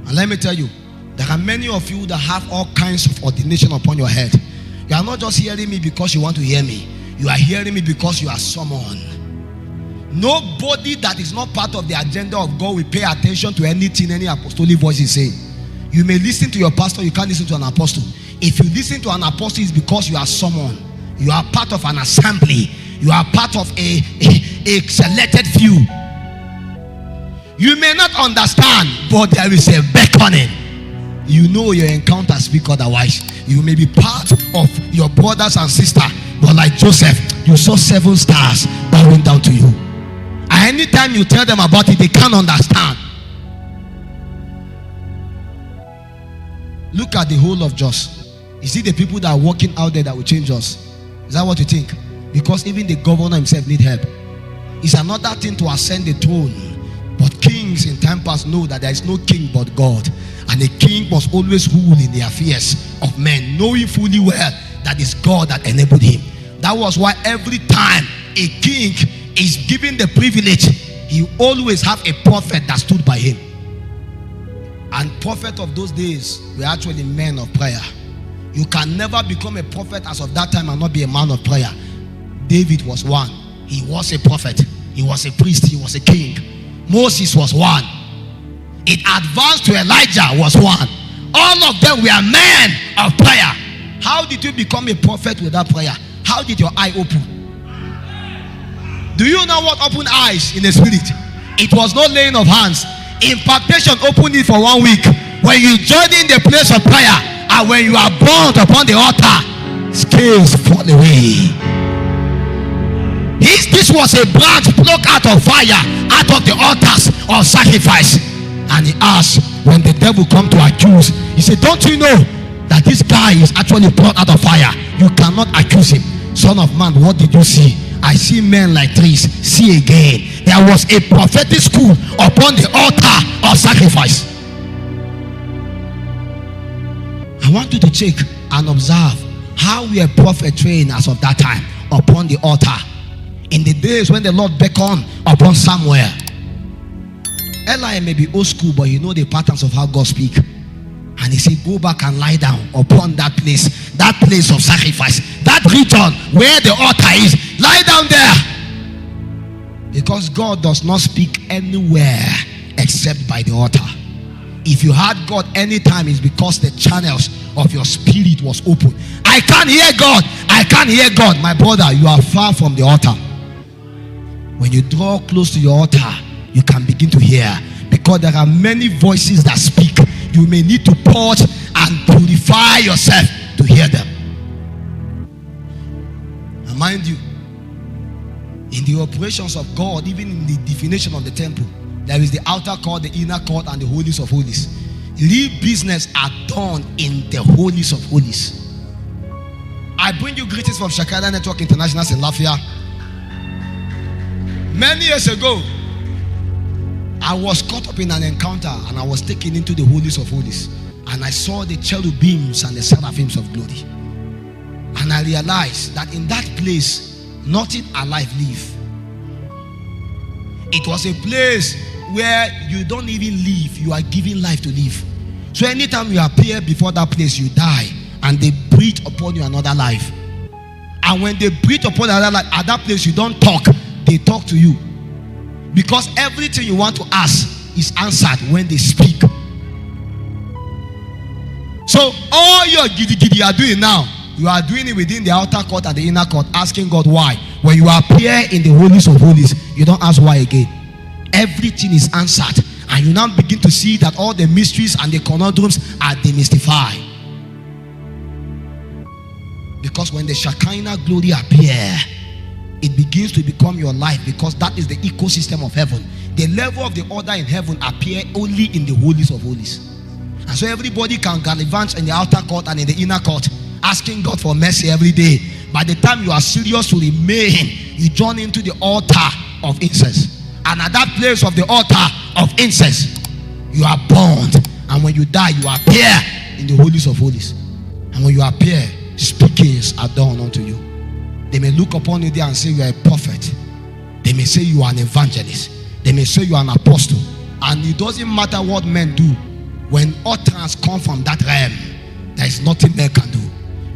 And let me tell you, there are many of you that have all kinds of ordination upon your head. You are not just hearing me because you want to hear me. You are hearing me because you are summoned. Nobody that is not part of the agenda of God will pay attention to anything any apostolic voice is saying. You may listen to your pastor, you can't listen to an apostle. If you listen to an apostle, it's because you are summoned. You are part of an assembly. You are part of a selected few. You may not understand, but there is a beckoning. You know your encounter speak otherwise. You may be part of your brothers and sisters, but like Joseph, you saw 7 stars bowing down to you. And anytime you tell them about it, they can't understand. Look at the whole of Jos. Is it the people that are working out there that will change us? Is that what you think? Because even the governor himself need help. It's another thing to ascend the throne. But kings in time past know that there is no king but God. And a king must always rule in the affairs of men, knowing fully well that it's God that enabled him. That was why every time a king is given the privilege, he always have a prophet that stood by him. And prophets of those days were actually men of prayer. You can never become a prophet as of that time and not be a man of prayer. David was one. He was a prophet. He was a priest. He was a king. Moses was one. It advanced to Elijah was one. All of them were men of prayer. How did you become a prophet without prayer? How did your eye open? Do you know what opened eyes in the spirit? It was not laying of hands. Impartation opened it for 1 week. When you join in the place of prayer, and when you are bound upon the altar, scales fall away. This was a branch plucked out of fire, out of the altars of sacrifice. And he asked, when the devil come to accuse, he said, don't you know that this guy is actually plucked out of fire? You cannot accuse him. Son of man, what did you see? I see men like trees. See again. There was a prophetic school upon the altar of sacrifice. I want you to check and observe how we are prophet trained as of that time upon the altar. In the days when the Lord beckoned upon Samuel. Eli may be old school, but you know the patterns of how God speaks. And he said, go back and lie down upon that place of sacrifice, that region where the altar is. Lie down there. Because God does not speak anywhere except by the altar. If you had God anytime, it's because the channels of your spirit was open. I can't hear God. I can't hear God. My brother, you are far from the altar. When you draw close to your altar, you can begin to hear. Because there are many voices that speak. You may need to purge and purify yourself to hear them. And mind you, in the operations of God, even in the definition of the temple, there is the outer court, the inner court, and the holies of holies. Real business are done in the holies of holies. I bring you greetings from Shakada Network International in Lafayette. Many years ago, I was caught up in an encounter and I was taken into the holies of holies. And I saw the cherubims and the seraphims of glory. And I realized that in that place, nothing alive live. It was a place where you don't even live, you are giving life to live. So anytime you appear before that place, you die, and they breathe upon you another life. And when they breathe upon another life, at that place you don't talk, they talk to you. Because everything you want to ask is answered when they speak. So all your giddy are doing now, you are doing it within the outer court and the inner court, asking God why. When you appear in the holies of holies, you don't ask why again. Everything is answered, and you now begin to see that all the mysteries and the conundrums are demystified. Because when the Shekinah glory appear, it begins to become your life, because that is the ecosystem of heaven. The level of the order in heaven appear only in the holies of holies. And so everybody can gallivant in the outer court and in the inner court, asking God for mercy every day. By the time you are serious to remain, you join into the altar of incense. And at that place of the altar of incense, you are burned. And when you die, you appear in the holies of holies. And when you appear, speakings are done unto you. They may look upon you there and say you are a prophet. They may say you are an evangelist. They may say you are an apostle. And it doesn't matter what men do. When utterance come from that realm, there is nothing man can do.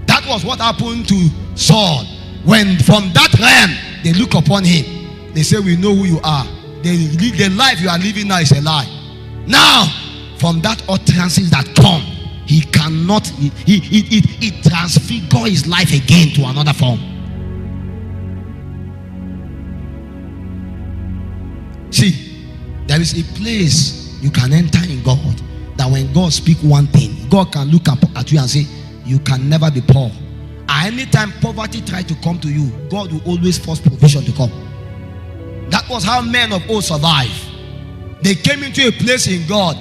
That was what happened to Saul. When from that realm they look upon him, they say, we know who you are. The life you are living now is a lie. Now, from that utterances that come, he cannot, he transfigure his life again to another form. See, there is a place you can enter in God, that when God speak one thing, God can look at you and say, you can never be poor. And anytime poverty tries to come to you, God will always force provision to come. That was how men of old survived. They came into a place in God,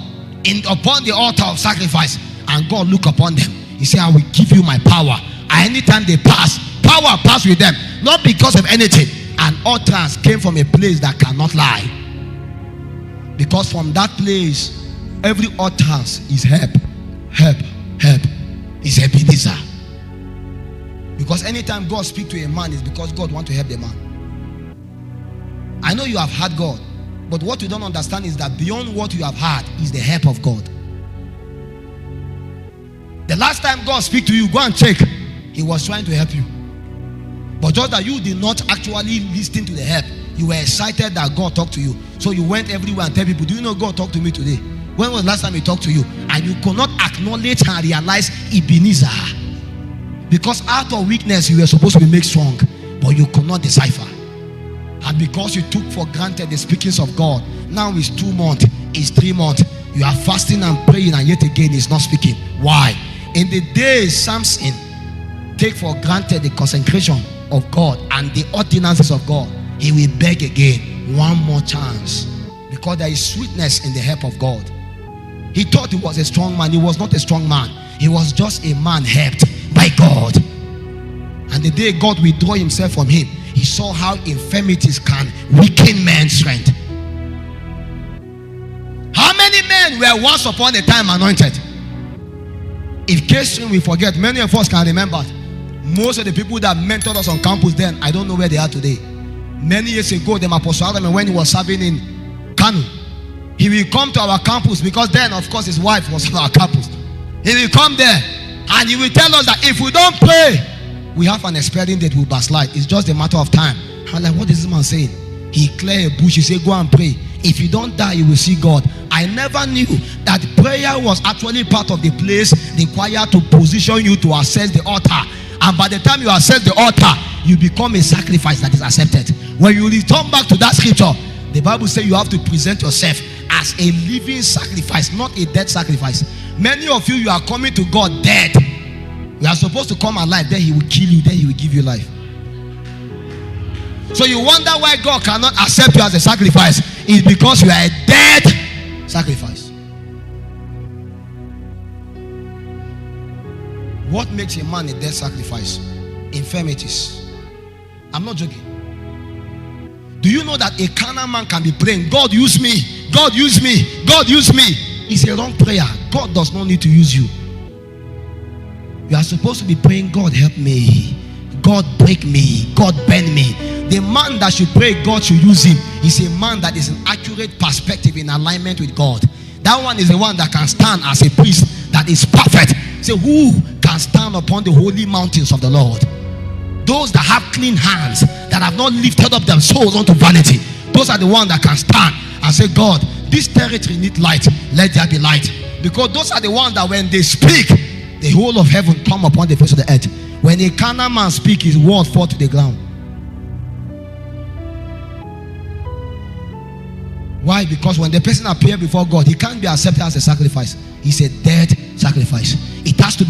upon the altar of sacrifice, and God looked upon them. He said, I will give you my power. And anytime they pass, power passed with them, not because of anything. And utterance came from a place that cannot lie. Because from that place, every utterance is help, help, help. Is Ebenezer. Because anytime God speaks to a man, it's because God wants to help the man. I know you have heard God, but what you don't understand is that beyond what you have heard is the help of God. The last time God speak to you, go and check. He was trying to help you. But just that you did not actually listen to the help. You were excited that God talked to you. So you went everywhere and tell people, do you know God talked to me today? When was the last time he talked to you? And you could not acknowledge and realize Ebenezer. Because out of weakness you were supposed to be made strong, but you could not decipher. And because you took for granted the speakings of God, now it's 2 months, it's 3 months. You are fasting and praying, and yet again he's not speaking. Why? In the days Samson take for granted the consecration of God and the ordinances of God, he will beg again, one more chance. Because there is sweetness in the help of God. He thought he was a strong man. He was not a strong man. He was just a man helped by God. And the day God withdrew himself from him, he saw how infirmities can weaken man's strength. How many men were once upon a time anointed? In case we forget, many of us can remember. Most of the people that mentored us on campus then, I don't know where they are today. Many years ago, the Apostle Adam, when he was serving in Kano, he will come to our campus, because then of course his wife was on our campus. He will come there and he will tell us that if we don't pray, we have an expiring date, will backslide. It's just a matter of time. I'm like, what is this man saying? He cleared a bush. He said, go and pray. If you don't die, you will see God. I never knew that prayer was actually part of the place required to position you to access the altar. And by the time you access the altar, you become a sacrifice that is accepted. When you return back to that scripture, the Bible says you have to present yourself as a living sacrifice, not a dead sacrifice. Many of you are coming to God dead. You are supposed to come alive, then he will kill you, then he will give you life. So you wonder why God cannot accept you as a sacrifice. It's because you are a dead sacrifice. What makes a man a dead sacrifice? Infirmities. I'm not joking. Do you know that a carnal man can be praying, God use me, God use me, God use me? It's a wrong prayer. God does not need to use you. You are supposed to be praying, God help me, God break me, God bend me. The man that should pray God should use him is a man that is in accurate perspective, in alignment with God. That one is the one that can stand as a priest that is perfect. Say, who can stand upon the holy mountains of the Lord? Those that have clean hands, that have not lifted up their souls unto vanity. Those are the ones that can stand and say, God, this territory needs light, let there be light. Because those are the ones that when they speak, the whole of heaven come upon the face of the earth. When a carnal man speaks, his word fall to the ground. Why? Because when the person appears before God, he can't be accepted as a sacrifice. He's a dead sacrifice. It has to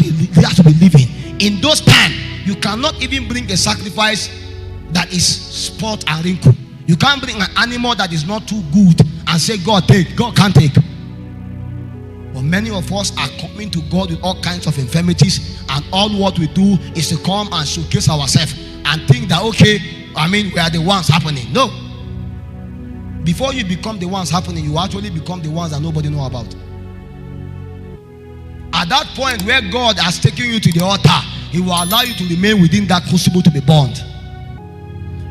be living. In those times, you cannot even bring a sacrifice that is spot and wrinkle. You can't bring an animal that is not too good and say, God take. God can't take. But many of us are coming to God with all kinds of infirmities, and all what we do is to come and showcase ourselves and think that, okay, we are the ones happening. No. Before you become the ones happening, you actually become the ones that nobody knows about. At that point where God has taken you to the altar, he will allow you to remain within that crucible to be burned.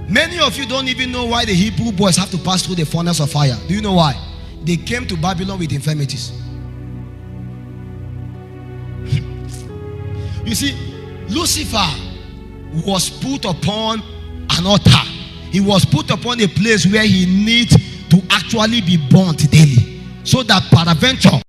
Many of you don't even know why the Hebrew boys have to pass through the furnace of fire. Do you know why? They came to Babylon with infirmities. You see, Lucifer was put upon an altar. He was put upon a place where he needs to actually be burnt daily, so that peradventure